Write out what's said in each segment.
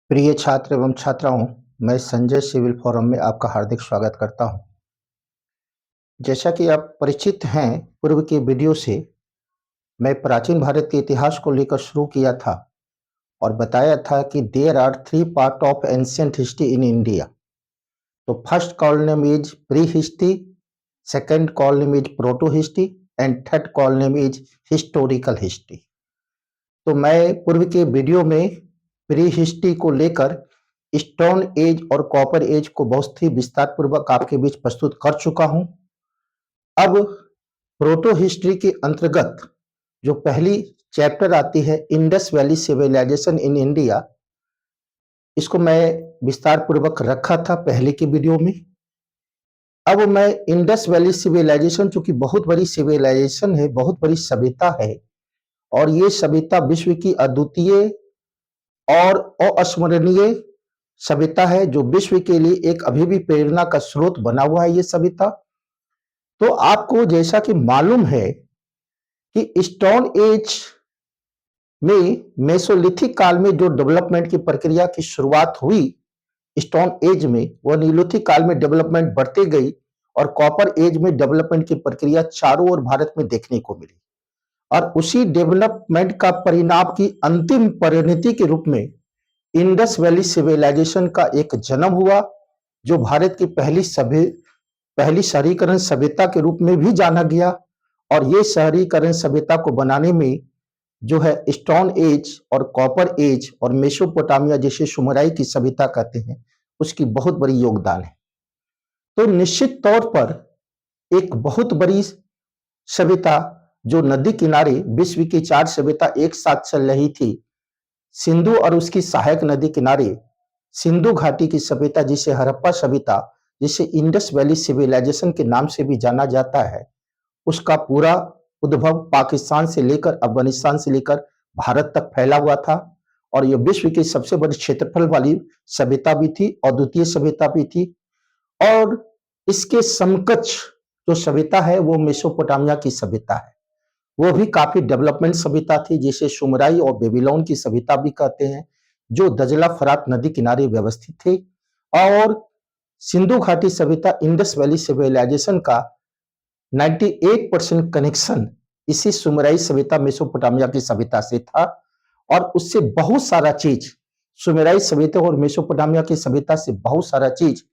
प्रिय छात्र एवं छात्राओं, मैं संजय सिविल फोरम में आपका हार्दिक स्वागत करता हूं। जैसा कि आप परिचित हैं, पूर्व के वीडियो से मैं प्राचीन भारत के इतिहास को लेकर शुरू किया था और बताया था कि there are three part of ancient history in India. तो first column is prehistory, second column is protohistory and third column is historical history. तो मैं पूर्व के वीडियो में प्री हिस्ट्री को लेकर स्टोन एज और कॉपर एज को बहुत ही विस्तार पूर्वक आपके बीच प्रस्तुत कर चुका हूं। अब प्रोटो हिस्ट्री के अंतर्गत जो पहली चैप्टर आती है Indus valley civilisation in India, इसको मैं विस्तार पूर्वक रखा था पहले की वीडियो में। अब मैं इंडस वैली सिविलाइजेशन, चूंकि बहुत बड़ी सिविलाइजेशन है, बहुत बड़ी सभ्यता है और ये सभ्यता विश्व की अद्वितीय और अविस्मरणीय सभ्यता है, जो विश्व के लिए एक अभी भी प्रेरणा का स्रोत बना हुआ है ये सभ्यता। तो आपको जैसा कि मालूम है कि स्टोन एज में, मेसोलिथिक काल में जो डेवलपमेंट की प्रक्रिया की शुरुआत हुई स्टोन एज में, वह नीलोथिक काल में डेवलपमेंट बढ़ती गई और कॉपर एज में डेवलपमेंट की प्रक्रिया चारों ओर भारत में देखने को मिली। और उसी डेवलपमेंट का परिणाम की अंतिम परिणति के रूप में इंडस वैली सिविलाइजेशन का एक जन्म हुआ, जो भारत की पहली शहरीकरण सभ्यता के रूप में भी जाना गया। और ये शहरीकरण सभ्यता को बनाने में जो है स्टोन एज और कॉपर एज और मेसोपोटामिया, जिसे सुमेराई की सभ्यता कहते हैं, उसकी बहुत बड़ी योगदान है। तो निश्चित तौर पर एक बहुत बड़ी सभ्यता जो नदी किनारे विश्व की चार सभ्यता एक साथ चल रही थी, सिंधु और उसकी सहायक नदी किनारे सिंधु घाटी की सभ्यता, जिसे हड़प्पा सभ्यता, जिसे इंडस वैली सिविलाइजेशन के नाम से भी जाना जाता है, उसका पूरा उद्भव पाकिस्तान से लेकर अफगानिस्तान से लेकर भारत तक फैला हुआ था। और यह विश्व की सबसे बड़ी क्षेत्रफल वाली सभ्यता भी थी, अद्वितीय सभ्यता भी थी। और इसके समकक्ष जो सभ्यता है वो मेसोपोटामिया की सभ्यता है। वो भी काफी डेवलपमेंट सभ्यता थी, जिसे सुमेराई और बेबीलोन की सभ्यता भी कहते हैं, जो दजला फरात नदी किनारे व्यवस्थित थी। और सिंधु घाटी सभ्यता इंडस वैली सिविलाइजेशन का 98% कनेक्शन इसी सुमेराई सभ्यता मेसोपोटामिया की सभ्यता से था। और उससे बहुत सारा चीज, सुमेराई सभ्यता और मेसोपोटामिया की सभ्यता से बहुत सारा चीज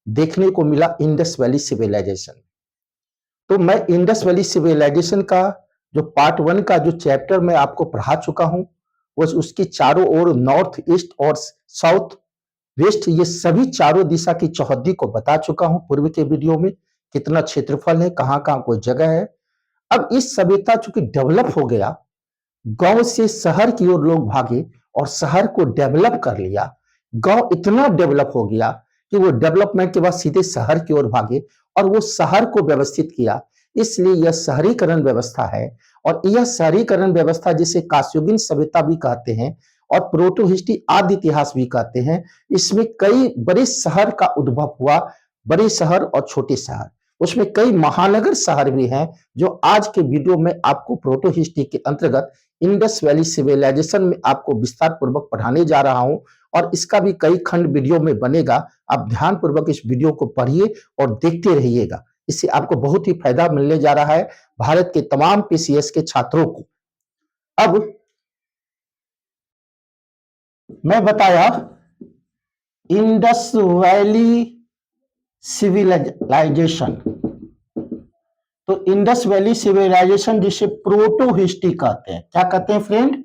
देखने को मिला इंडस वैली सिविलाइजेशन। तो मैं इंडस वैली सिविलाइजेशन का जो पार्ट 1 का जो चैप्टर मैं आपको पढ़ा चुका हूं, वो उसकी चारों ओर नॉर्थ ईस्ट और साउथ वेस्ट, ये सभी चारों दिशा की चौहद्दी को बता चुका हूं पूर्व के वीडियो में। कितना क्षेत्रफल है, कहां कहां कोई जगह है। अब इस सभ्यता चूंकि डेवलप हो गया, गांव से शहर की ओर लोग भागे और शहर को डेवलप कर लिया। गांव इतना डेवलप हो गया कि वो डेवलपमेंट के बाद सीधे शहर की ओर भागे और वो शहर को व्यवस्थित किया। इसलिए यह शहरीकरण व्यवस्था है। और यह शहरीकरण व्यवस्था, जिसे कास्योगिन सभ्यता भी कहते हैं और प्रोटो हिस्ट्री आदि इतिहास भी कहते हैं, इसमें कई बड़े शहर का उद्भव हुआ, बड़े शहर और छोटे शहर, उसमें कई महानगर शहर भी हैं, जो आज के वीडियो में आपको प्रोटो हिस्ट्री के अंतर्गत इंडस वैली सिविलाइजेशन में आपको विस्तार पूर्वक पढ़ाने जा रहा हूं। और इसका भी कई खंड वीडियो में बनेगा। आप ध्यान पूर्वक इस वीडियो को पढ़िए और देखते रहिएगा। इससे आपको बहुत ही फायदा मिलने जा रहा है भारत के तमाम पीसीएस के छात्रों को। अब मैं बताया इंडस वैली सिविलाइजेशन, तो इंडस वैली सिविलाइजेशन जिसे प्रोटो हिस्ट्री कहते हैं, क्या कहते हैं फ्रेंड?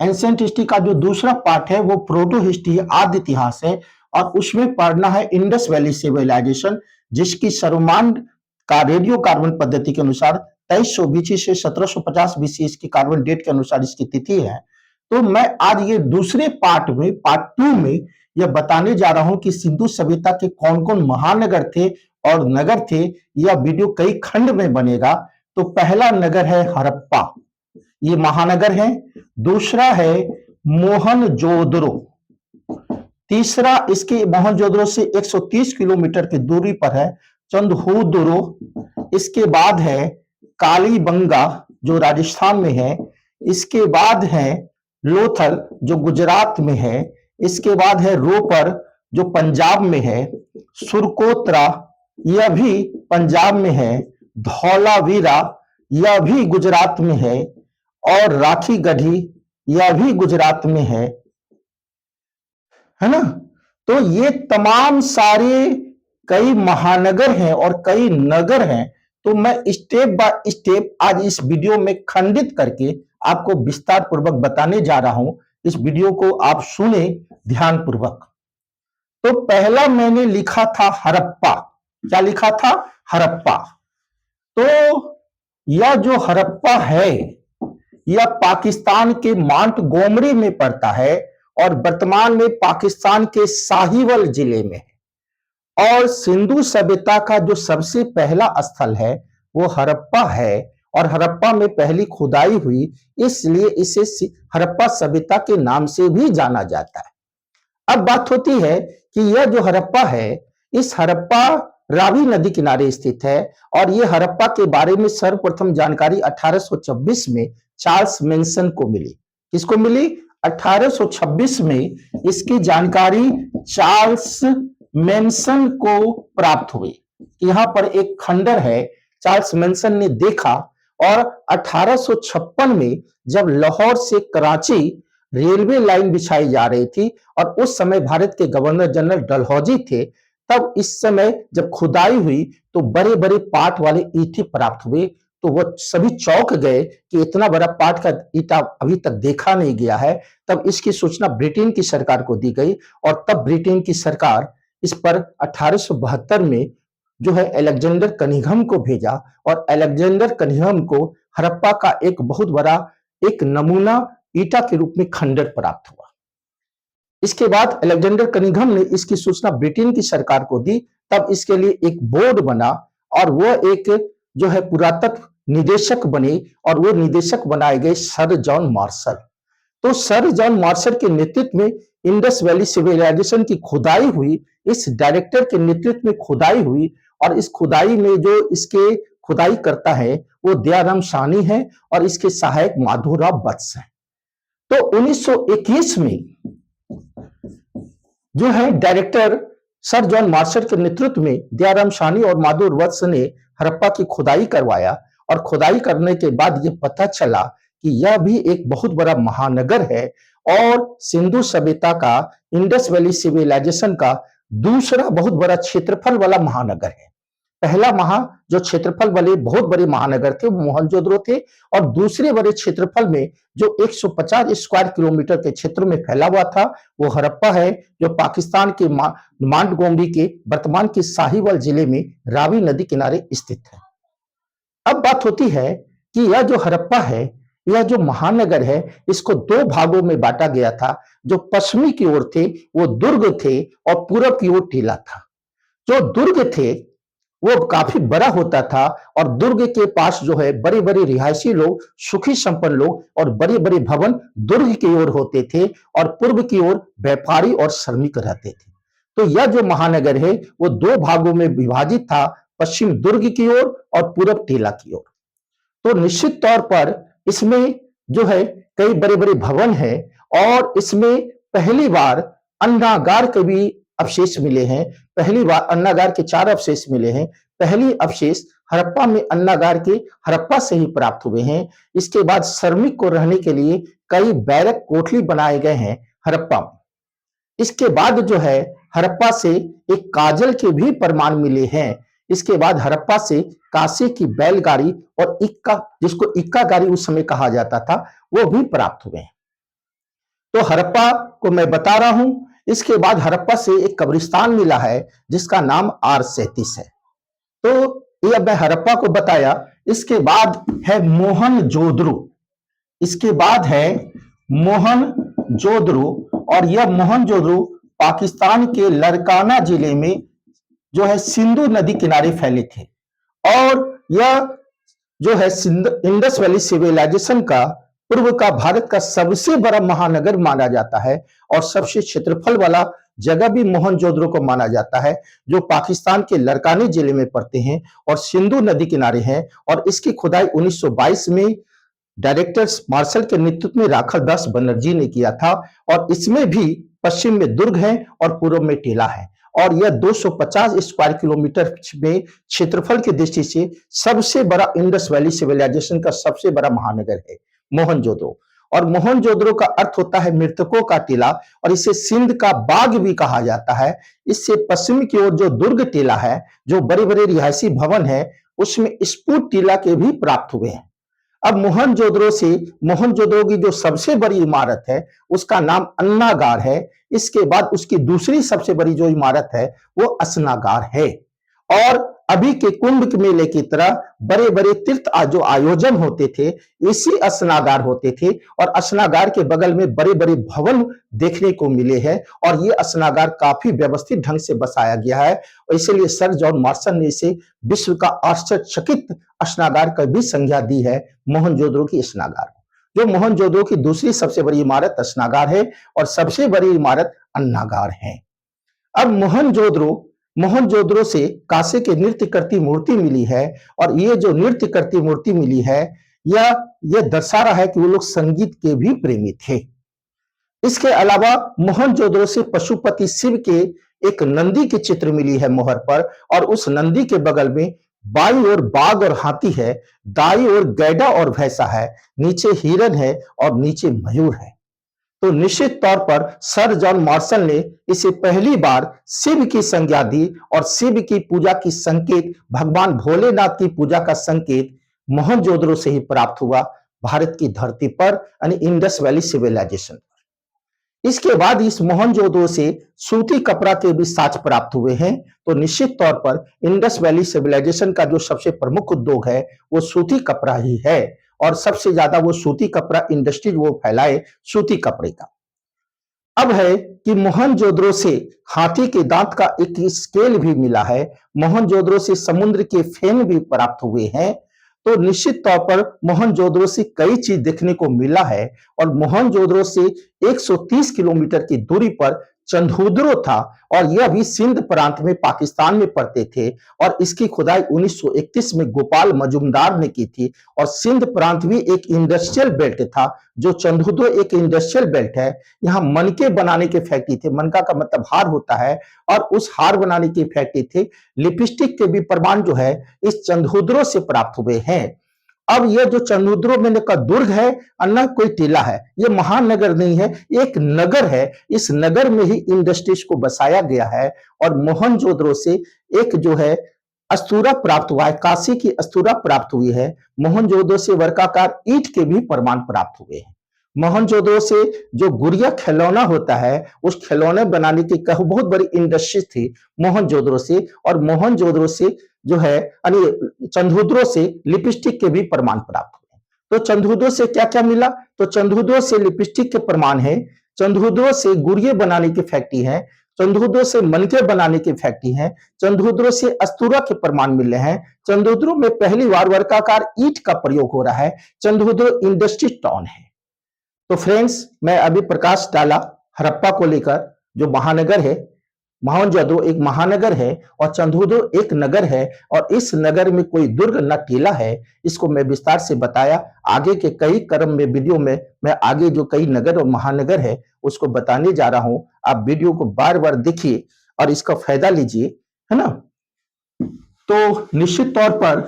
एंशिएंट हिस्ट्री का जो दूसरा पार्ट है वो प्रोटो हिस्ट्री है, आदि इतिहास है। और उसमें पढ़ना है इंडस वैली सिविलाइजेशन, जिसकी सर्वमान्य का रेडियो कार्बन पद्धति के अनुसार 2300 बीसी से 1750 बीसी इसकी कार्बन डेट के अनुसार इसकी तिथि है। तो मैं आज ये दूसरे पार्ट में, पार्ट 2 में यह बताने जा रहा हूं कि सिंधु सभ्यता के कौन कौन महानगर थे और नगर थे। यह वीडियो कई खंड में बनेगा। तो पहला नगर है हड़प्पा, ये महानगर है। दूसरा है मोहनजोदड़ो। तीसरा इसके मोहनजोदड़ो से 130 किलोमीटर की दूरी पर है चंदहुदुरो। इसके बाद है कालीबंगा जो राजस्थान में है। इसके बाद है लोथल जो गुजरात में है। इसके बाद है रोपर जो पंजाब में है, सुरकोत्रा यह भी पंजाब में है, धौलावीरा यह भी गुजरात में है, और राखी गढ़ी यह भी गुजरात में है ना। तो ये तमाम सारे कई महानगर हैं और कई नगर हैं। तो मैं स्टेप बाय स्टेप आज इस वीडियो में खंडित करके आपको विस्तार पूर्वक बताने जा रहा हूं। इस वीडियो को आप सुने ध्यान पूर्वक। तो पहला मैंने लिखा था हड़प्पा। क्या लिखा था? हड़प्पा। तो यह जो हड़प्पा है यह पाकिस्तान के मांटगोमरी में पड़ता है और वर्तमान में पाकिस्तान के साहिवाल जिले में है। और सिंधु सभ्यता का जो सबसे पहला स्थल है वो हड़प्पा है और हड़प्पा में पहली खुदाई हुई, इसलिए इसे हड़प्पा सभ्यता के नाम से भी जाना जाता है। अब बात होती है कि यह जो हड़प्पा है, इस हड़प्पा रावी नदी किनारे स्थित है और यह हड़प्पा के बारे में सर्वप्रथम जानकारी 1826 में चार्ल्स मैनसन को मिली। किसको मिली? 1826 में इसकी जानकारी चार्ल्स मैनसन को प्राप्त हुई। यहां पर एक खंडर है, चार्ल्स मैनसन ने देखा और 1856 में जब लाहौर से कराची रेलवे लाइन बिछाई जा रही थी और उस समय भारत के गवर्नर जनरल डलहौजी थे, तब इस समय जब खुदाई हुई तो बड़े बड़े पाट वाले ईंटें प्राप्त हुए। तो वो सभी चौंक गए कि इतना बड़ा पाट का ईंटा अभी तक देखा नहीं गया है। तब इसकी सूचना ब्रिटेन की सरकार को दी गई और तब ब्रिटेन की सरकार इस पर 1872 में जो है अलेक्जेंडर कनिंघम को भेजा और अलेक्जेंडर कनिंघम को हड़प्पा का एक बहुत बड़ा एक नमूना ईटा के रूप में खंडर प्राप्त हुआ। इसके बाद अलेक्जेंडर कनिंघम ने इसकी सूचना ब्रिटेन की सरकार को दी। तब इसके लिए एक बोर्ड बना और वो एक जो है पुरातत्व निदेशक बने और वो निदेशक बनाए गए सर जॉन मार्शल। तो सर जॉन मार्शल के नेतृत्व में इंडस वैली सिविलाइजेशन की खुदाई हुई। इस डायरेक्टर के नेतृत्व में खुदाई हुई और इस खुदाई में जो इसके खुदाई करता है वो दयाराम साहनी है और इसके सहायक माधोराव वत्स है। तो 1921 में जो है डायरेक्टर सर जॉन मार्शल के नेतृत्व में दयाराम साहनी और माधोराव वत्स ने हड़प्पा की खुदाई करवाया और खुदाई करने के बाद ये पता चला कि यह भी एक बहुत बड़ा महानगर है और सिंधु सभ्यता का इंडस वैली सिविलाइजेशन का दूसरा बहुत बड़ा क्षेत्रफल वाला महानगर है। पहला जो क्षेत्रफल वाले बहुत बड़े महानगर थे वो मोहनजोदड़ो थे और दूसरे बड़े क्षेत्रफल में जो 150 स्क्वायर किलोमीटर के क्षेत्र में फैला हुआ था वो हड़प्पा है, जो पाकिस्तान के मांटगोमरी के वर्तमान के साहिवाल जिले में रावी नदी किनारे स्थित है। अब बात होती है कि यह जो हड़प्पा है, यह जो महानगर है, इसको दो भागों में बांटा गया था। जो पश्चिमी की ओर थे वो दुर्ग थे और पूरब की ओर टीला था। जो दुर्ग थे वो काफी बड़ा होता था और दुर्ग के पास जो है बड़े बड़े रिहायशी लोग, सुखी संपन्न लोग और बड़े बड़े भवन दुर्ग की ओर होते थे और पूर्व की ओर व्यापारी और श्रमिक रहते थे। तो यह जो महानगर है वो दो भागों में विभाजित था, पश्चिम दुर्ग की ओर और पूरब टीला की ओर। तो निश्चित तौर पर इसमें जो है कई बड़े बड़े भवन है और इसमें पहली बार अन्नागार के भी अवशेष मिले हैं। पहली बार अन्नागार के 4 अवशेष मिले हैं। पहली अवशेष हड़प्पा में अन्नागार के हड़प्पा से ही प्राप्त हुए हैं। इसके बाद श्रमिक को रहने के लिए कई बैरक कोठली बनाए गए हैं हड़प्पा में। इसके बाद जो है हड़प्पा से एक काजल के भी प्रमाण मिले हैं। इसके बाद हड़प्पा से कांसे की बैलगाड़ी और इक्का, जिसको इक्का गाड़ी उस समय कहा जाता था, वो भी प्राप्त हुए हैं। तो हड़प्पा को मैं बता रहा हूं। इसके बाद हड़प्पा से एक कब्रिस्तान मिला है जिसका नाम R37 है। तो ये मैं हड़प्पा को बताया। इसके बाद है मोहनजोदड़ो। इसके बाद है मोहनजोदड़ो और यह मोहनजोदड़ो पाकिस्तान के लरकाना जिले में जो है सिंधु नदी किनारे फैले थे और यह जो है इंडस वैली सिविलाइजेशन का पूर्व का भारत का सबसे बड़ा महानगर माना जाता है और सबसे क्षेत्रफल वाला जगह भी मोहनजोदड़ो को माना जाता है, जो पाकिस्तान के लरकानी जिले में पड़ते हैं और सिंधु नदी किनारे हैं। और इसकी खुदाई 1922 में डायरेक्टर मार्शल के नेतृत्व में राखाल दास बनर्जी ने किया था और इसमें भी पश्चिम में दुर्ग है और पूर्व में टीला है। और यह 250 स्क्वायर किलोमीटर में क्षेत्रफल की दृष्टि से सबसे बड़ा इंडस वैली सिविलाइजेशन का सबसे बड़ा महानगर है मोहनजोदड़ो। और मोहनजोदड़ो का अर्थ होता है मृतकों का टीला, और इसे सिंध का बाग भी कहा जाता है। इससे पश्चिम की ओर जो दुर्ग टीला है, जो बड़े बड़े रिहायशी भवन है, उसमें स्फूट टीला के भी प्राप्त हुए हैं। अब मोहनजोदड़ो की जो सबसे बड़ी इमारत है उसका नाम अन्नागार है। इसके बाद उसकी दूसरी सबसे बड़ी जो इमारत है वो अस्नागार है। और अभी के कुंभ मेले की तरह बड़े बड़े तीर्थ जो आयोजन होते थे इसी अस्नागार होते थे, और अस्नागार के बगल में बड़े बड़े भवन देखने को मिले हैं। और ये अस्नागार काफी व्यवस्थित ढंग से बसाया गया है, और इसीलिए सर जॉन मार्शल ने इसे विश्व का आश्चर्यचकित अस्नागार का भी संज्ञा दी है, मोहनजोदड़ो की अस्नागार। जो मोहनजोदड़ो की दूसरी सबसे बड़ी इमारत अस्नागार है और सबसे बड़ी इमारत अन्नागार है। अब मोहनजोदड़ो से कांसे के नृत्य करती मूर्ति मिली है, और ये जो नृत्य करती मूर्ति मिली है यह दर्शा रहा है कि वो लोग संगीत के भी प्रेमी थे। इसके अलावा मोहनजोदड़ो से पशुपति शिव के एक नंदी की चित्र मिली है मोहर पर, और उस नंदी के बगल में बाईं ओर बाघ और हाथी है, दाईं ओर गैड़ा और भैंसा है, नीचे हिरन है और नीचे मयूर है। तो निश्चित तौर पर सर जॉन मार्शल ने इसे पहली बार शिव की संज्ञा दी, और शिव की पूजा की संकेत, भगवान भोलेनाथ की पूजा का संकेत मोहनजोदड़ो से ही प्राप्त हुआ भारत की धरती पर, यानी इंडस वैली सिविलाइजेशन। इसके बाद इस मोहनजोदड़ो से सूती कपड़ा के भी साक्ष्य प्राप्त हुए हैं। तो निश्चित तौर पर इंडस वैली सिविलाइजेशन का जो सबसे प्रमुख उद्योग है वो सूती कपड़ा ही है, और सबसे ज्यादा वो सूती कपड़ा इंडस्ट्री वो फैलाए सूती कपड़े का। अब है कि मोहनजोदड़ो से हाथी के दांत का एक स्केल भी मिला है, मोहनजोदड़ो से समुद्र के फेन भी प्राप्त हुए हैं। तो निश्चित तौर पर मोहनजोदड़ो से कई चीज देखने को मिला है, और मोहनजोदड़ो से 130 किलोमीटर की दूरी पर चंद्रहुदरो था, और यह भी सिंध प्रांत में पाकिस्तान में पड़ते थे, और इसकी खुदाई 1931 में गोपाल मजुमदार ने की थी। और सिंध प्रांत भी एक इंडस्ट्रियल बेल्ट था, जो चंद्रहुदरो एक इंडस्ट्रियल बेल्ट है। यहाँ मनके बनाने की फैक्ट्री थे, मनका का मतलब हार होता है, और उस हार बनाने की फैक्ट्री थी। लिपस्टिक के भी प्रमाण जो है इस चंद्रहुदरो से प्राप्त हुए हैं। अब ये जो चंद्रहुदरो में का दुर्ग है अन्ना कोई टीला है, ये महानगर नहीं है, एक नगर है। इस नगर में ही इंडस्ट्रीज को बसाया गया है, और मोहनजोदड़ो से एक जो है अस्तूरा प्राप्त हुआ है, काशी की अस्तूरा प्राप्त हुई है। मोहनजोदड़ो से वर्गाकार ईंट के भी प्रमाण प्राप्त हुए हैं। मोहनजोदड़ो से जो गुड़िया खिलौना होता है उस खिलौने बनाने की बहुत बड़ी इंडस्ट्री थी मोहनजोदड़ो से, और मोहनजोदड़ो से जो है यानी चंद्रहुदरो से लिपस्टिक के भी प्रमाण प्राप्त हुए। तो चंद्रहुदरो से क्या क्या मिला? तो चंद्रहुदरो से लिपस्टिक के प्रमाण है, चंद्रहुदरो से गुड़िया बनाने की फैक्ट्री है, चंद्रहुदरो से मनके बनाने की फैक्ट्री है, चंद्रहुदरो से अस्तूरा के प्रमाण मिले हैं। चंद्रहुदरो में पहली बार वर्गाकार ईंट का प्रयोग हो रहा है। चंद्रहुदरो इंडस्ट्री टाउन है। तो फ्रेंड्स, मैं अभी प्रकाश डाला हड़प्पा को लेकर, जो महानगर है। मोहनजोदड़ो एक महानगर है और चंद्रहुदरो एक नगर है, और इस नगर में कोई दुर्ग न टीला है। इसको मैं विस्तार से बताया। आगे के कई क्रम में वीडियो में मैं आगे जो कई नगर और महानगर है उसको बताने जा रहा हूं। आप वीडियो को बार बार देखिए और इसका फायदा लीजिए, है ना। तो निश्चित तौर पर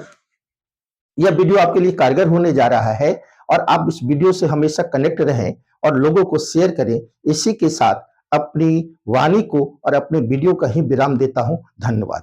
यह वीडियो आपके लिए कारगर होने जा रहा है, और आप इस वीडियो से हमेशा कनेक्ट रहें और लोगों को शेयर करें। इसी के साथ अपनी वाणी को और अपने वीडियो का ही विराम देता हूं। धन्यवाद।